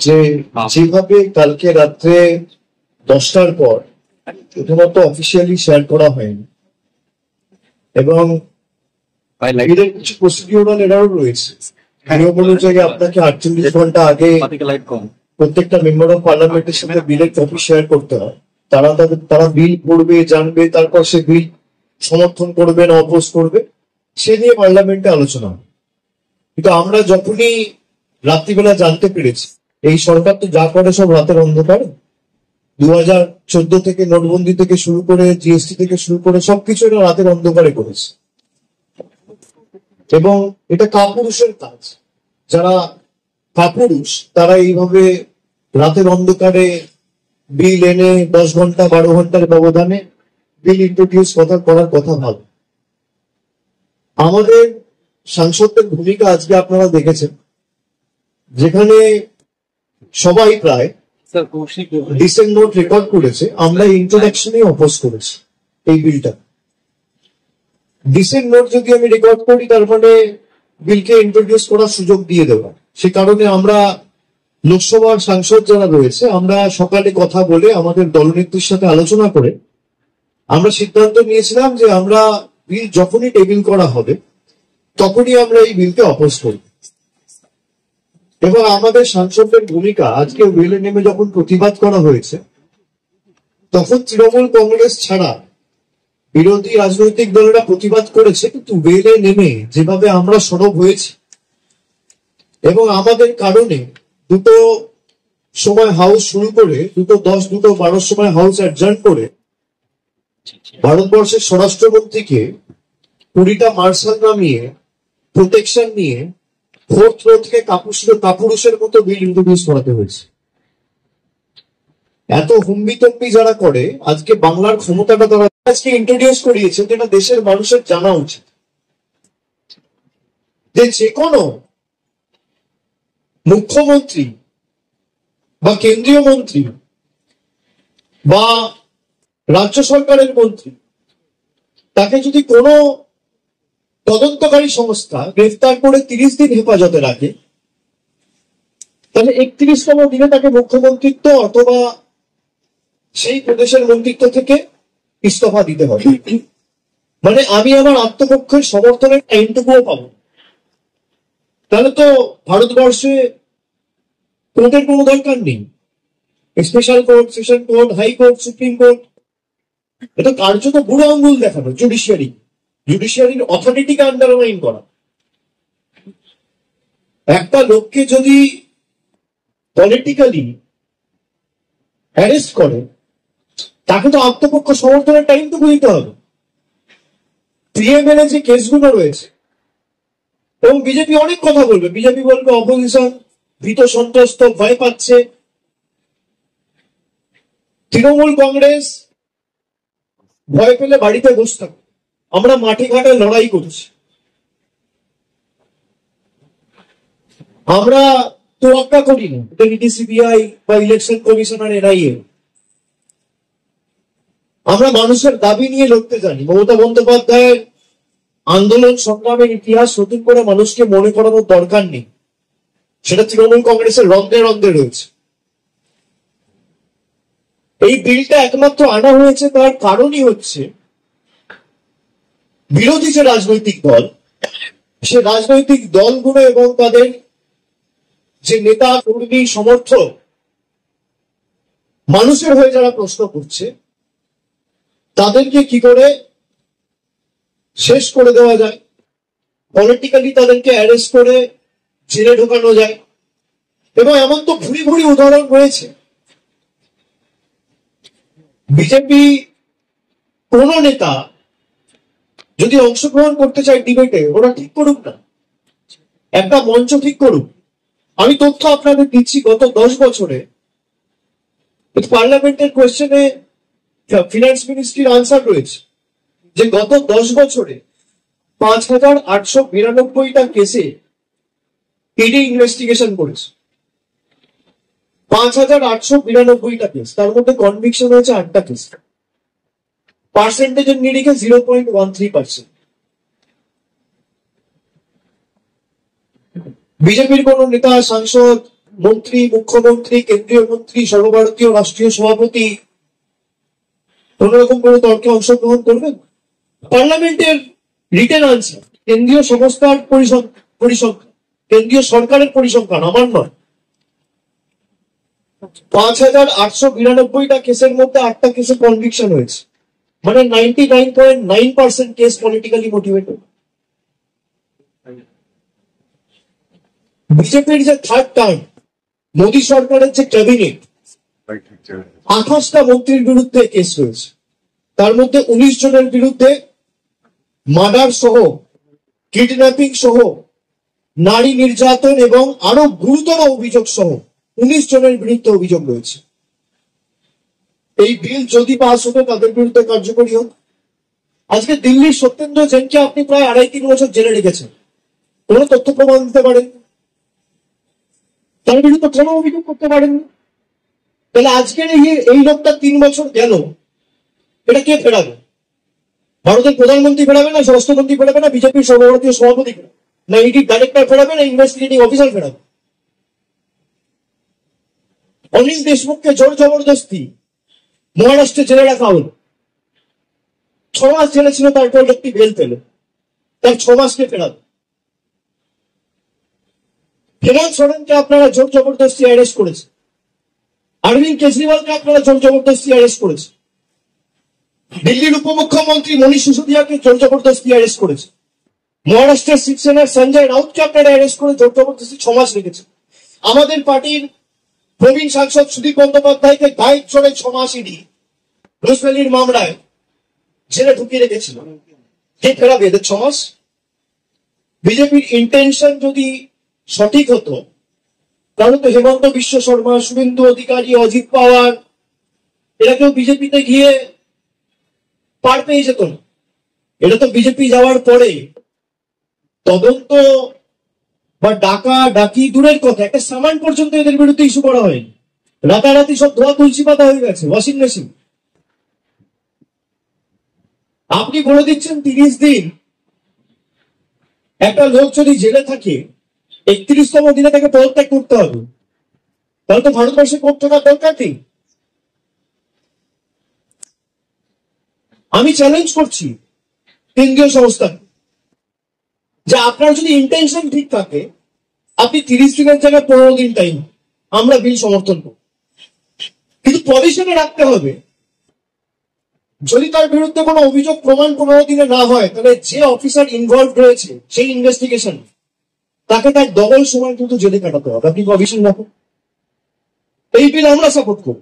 যে যেভাবে কালকে রাত্রে 10টার পর প্রথমত অফিসিয়ালি শেয়ার করা হয়নি এবং এদের কিছু প্রসিডিউরাল এরাও রয়েছে। নিয়ম অনুযায়ী আপনাকে 48 ঘন্টা আগে প্রত্যেকটা মেম্বার অফ পার্লামেন্টের সাথে বিলের কপি শেয়ার করতে হয়। তারা বিল পড়বে, জানবে, তারপর সে বিল সমর্থন করবে না অপোজ করবে, সে নিয়ে পার্লামেন্টে আলোচনা হবে। কিন্তু আমরা যখনই রাত্রিবেলা জানতে পেরেছি এই সরকার তো যা করে সব রাতের অন্ধকারে, 2014 থেকে নোটবন্দি থেকে শুরু করে জিএসটি থেকে শুরু করে সবকিছু এটা রাতের অন্ধকারে করেছে এবং এটা কাপুরুষের কাজ। যারা কাপুরুষ তারা এইভাবে রাতের অন্ধকারে বিল এনে 10 ঘন্টা 12 ঘন্টার ব্যবধানে বিল ইন্ট্রোডিউস করার কথা ভালো। আমাদের সাংসদদের ভূমিকা আজকে আপনারা দেখেছেন, যেখানে সবাই প্রায় ডিসেন্ট নোট রেকর্ড করেছে। আমরা ইন্ট্রোডাকশনে অপোজ করেছি এই বিলটা। ডিসেন্ট নোট যদি আমি রেকর্ড করি তার মানে বিলকে ইন্ট্রোডিউস করার সুযোগ দিয়ে দেওয়া। সে কারণে আমরা লোকসভার সাংসদ যারা রয়েছে আমরা সকালে কথা বলে আমাদের দলনেত্রীর সাথে আলোচনা করে আমরা সিদ্ধান্ত নিয়েছিলাম যে আমরা বিল যখনই টেবিল করা হবে তখনই আমরা এই বিলকে অপোজ করব। এবং আমাদের সাংসদের ভূমিকা আজকে ওয়েলে নেমে যখন প্রতিবাদ করা হয়েছে তখন তৃণমূল কংগ্রেস ছাড়া বিরোধী রাজনৈতিক দলেরা প্রতিবাদ করেছে, কিন্তু ওয়েলে নেমে যেভাবে আমরা সরব হয়েছি এবং আমাদের কারণে দুটো সময় হাউস শুরু করে 2:10 2:12 সময় হাউস অ্যাডজার্ন করে ভারতবর্ষের স্বরাষ্ট্রমন্ত্রীকে 20টা মার্শাল নামিয়ে প্রোটেকশন নিয়ে ফোর্থ রো থেকে কাপুরুষের মতো বিল ইন্ট্রোডিউস করাতে হয়েছে। এত হুম্বিতম্বি যারা করে আজকে বাংলার ক্ষমতাটা তারা আজকে ইন্ট্রোডিউস করিয়েছে, যেটা দেশের মানুষের জানা উচিত যে কোনো মুখ্যমন্ত্রী বা কেন্দ্রীয় মন্ত্রী বা রাজ্য সরকারের মন্ত্রী তাকে যদি কোনো তদন্তকারী সংস্থা গ্রেফতার করে 30 দিন হেফাজতে রাখে তাহলে 31তম দিনে তাকে মুখ্যমন্ত্রিত্ব অথবা সেই প্রদেশের মন্ত্রিত্ব থেকে ইস্তফা দিতে হবে। মানে আমি আমার আত্মপক্ষের সমর্থনের টাইমটুকুও পাবো। তাহলে তো ভারতবর্ষে কোর্টের কোনো দরকার নেই। Special court, session court, high court, supreme court, এটা কার্যত বুড়ো আঙ্গুল দেখানো জুডিশিয়ারির অথরিটিকে আন্ডারমাইন করা। একটা লোককে যদি পলিটিক্যালি অ্যারেস্ট করে তাকে তো আত্মপক্ষ সমর্থনের টাইমটুকু দিতে হবে। পিএমএলএ যে কেসগুলো রয়েছে এবং বিজেপি অনেক কথা বলবে, বিজেপি বলবে অপোজিশন ভীত সন্ত্রস্ত, ভয় পাচ্ছে। তৃণমূল কংগ্রেস ভয় পেলে বাড়িতে বসে থাকে। আমরা মাঠে ঘাটে লড়াই করছি। আমরা তোয়াক্কা করি না সিবিআই বা ইলেকশন কমিশনার এনআইএ। আমরা মানুষের দাবি নিয়ে লড়তে জানি। মমতা বন্দ্যোপাধ্যায়ের আন্দোলন সংগ্রামের ইতিহাস নতুন করে মানুষকে মনে করানোর দরকার নেই, সেটা তৃণমূল কংগ্রেসের রন্ধে রন্ধে রয়েছে। এই বিলটা একমাত্র আনা হয়েছে তার কারণই হচ্ছে বিরোধী যে রাজনৈতিক দল, সে রাজনৈতিক দলগুলো এবং তাদের যে নেতা কর্মী সমর্থক মানুষের হয়ে যারা প্রশ্ন করছে তাদেরকে কি করে শেষ করে দেওয়া যায়, পলিটিক্যালি তাদেরকে অ্যারেস্ট করে জেলে ঢোকানো যায়। এবং এমন তো ভুরি ভুরি উদাহরণ রয়েছে। বিজেপি কোন নেতা যদি অংশগ্রহণ করতে চায় ডিবেটে, ওরা ঠিক করুক না, একটা মঞ্চ ঠিক করুক। আমি তথ্য আপনাদের দিচ্ছি, গত 10 বছরে পার্লামেন্টের কোয়েশ্চেনে ফিনান্স মিনিস্ট্রির আনসার রয়েছে যে গত 10 বছরে 5892টা কেসে ইডি ইনভেস্টিগেশন করেছে। 5892টা কেস, তার মধ্যে কনভিকশন হয়েছে 8টা কেস। পার্সেন্টেজের নিরিখে 0.13%। বিজেপির কোন নেতা সাংসদ মন্ত্রী, মুখ্যমন্ত্রী, কেন্দ্রীয় মন্ত্রী, সর্বভারতীয় রাষ্ট্রীয় সভাপতি কোনরকম কোনো তর্কে অংশগ্রহণ করবেন? পার্লামেন্টের রিটেন আনসার, কেন্দ্রীয় সংস্থার পরিসংখ্যান, কেন্দ্রীয় সরকারের পরিসংখ্যান, আমার নয়। 5,892টা কেসের মধ্যে 8টা কেসে কনভিকশন হয়েছে, মানে 99.9% কেস পলিটিক্যালি মোটিভেটেড। বিজেপির যে থার্ড টার্ম, মোদী সরকারের যে ক্যাবিনেট, 28টা মন্ত্রীর বিরুদ্ধে কেস হয়েছে, তার মধ্যে 19 জনের বিরুদ্ধে মার্ডার সহ, কিডন্যাপিং সহ, নারী নির্যাতন এবং আরো গুরুতর অভিযোগ সহ 19 জনের বিরুদ্ধে অভিযোগ রয়েছে। এই বিল যদি পাস হতো তাদের বিরুদ্ধে কার্যকরী হতো। আজকে দিল্লির সত্যেন্দ্র জৈনকে আপনি প্রায় 2.5-3 বছর জেলে রেখেছেন, কোনো তথ্য প্রমাণ দিতে পারেন, তার বিরুদ্ধে কোনো অভিযোগ করতে পারেন। তাহলে আজকের এই লোকটা 3 বছর গেল, এটা কে ফেরাবে? ভারতের প্রধানমন্ত্রী ফেরাবে, না স্বরাষ্ট্রমন্ত্রী ফেরাবে, না বিজেপির সর্বভারতীয় সভাপতি ফেরাবে, না ইডি ডাইরেক্টর ফেরাবে, না ইনভেস্টিগেটিং অফিসার ফেরাবে? অনিল দেশমুখকে জোর জবরদস্তি মহারাষ্ট্রে জেলে রাখা হলো, 6 মাস জেলে ছিল, তারপর লোকটি বেল পেল, তার 6 মাসকে ফেরাবে। হেমন্ত সোরেনকে আপনারা জোর জবরদস্তি অ্যারেস্ট করেছে, অরবিন্দ কেজরিওয়ালকে আপনারা জোর জবরদস্তি অ্যারেস্ট করেছে, দিল্লির উপমুখ্যমন্ত্রী মনীষ সিসোদিয়াকে জোর জবরদস্তি অ্যারেস্ট করেছে, মহারাষ্ট্রের শিবসেনার সঞ্জয় রাউতকে আপনারা অ্যারেস্ট করে জোর জবরদস্তি 6 মাস রেখেছে। আমাদের পার্টির প্রবীণ সাংসদ সুদীপ বন্দ্যোপাধ্যায়কে গাইড করে 6 মাস ইডি রোজভ্যালির মামলায় জেলে ঢুকিয়ে রেখেছিল। কে ফেরাবে এদের 6 মাস? বিজেপির ইন্টেনশন যদি সঠিক হতো তাহলে তো হেমন্ত বিশ্ব শর্মা, শুভেন্দু অধিকারী, অজিত পাওয়ার এরা কেউ বিজেপিতে গিয়ে পার পেয়ে যেত না। এটা তো বিজেপি যাওয়ার পরে তদন্ত বা ডাকা ডাকি দূরের কথা, একটা সামান পর্যন্ত এদের বিরুদ্ধে ইস্যু করা হয়নি। রাতারাতি সব ধোয়া তুলসী পাতা হয়ে গেছে, ওয়াশিং মেশিন। আপনি বলে দিচ্ছেন 30 দিন একটা লোক যদি জেলে থাকে, 31তম দিনে তাকে পদত্যাগ করতে হবে, তাহলে তো ভারতবর্ষে কোর্ট থাকার দরকার নেই। আমি চ্যালেঞ্জ করছি কেন্দ্রীয় সংস্থা যে আপনার যদি ইন্টেনশন ঠিক থাকে, আপনি 30 দিনের জায়গায় 15 দিন টাইম, আমরা বিল সমর্থন করব, কিন্তু প্রভিশনে রাখতে হবে যদি তার বিরুদ্ধে কোনো অভিযোগ প্রমাণ 15 দিনে না হয়, তাহলে যে অফিসার ইনভলভ রয়েছে সেই ইনভেস্টিগেশন তাকে তার ডবল সময় কিন্তু জেলে কাটাতে হবে। আপনি প্রভিশন রাখুন, এই বিল আমরা সাপোর্ট করব।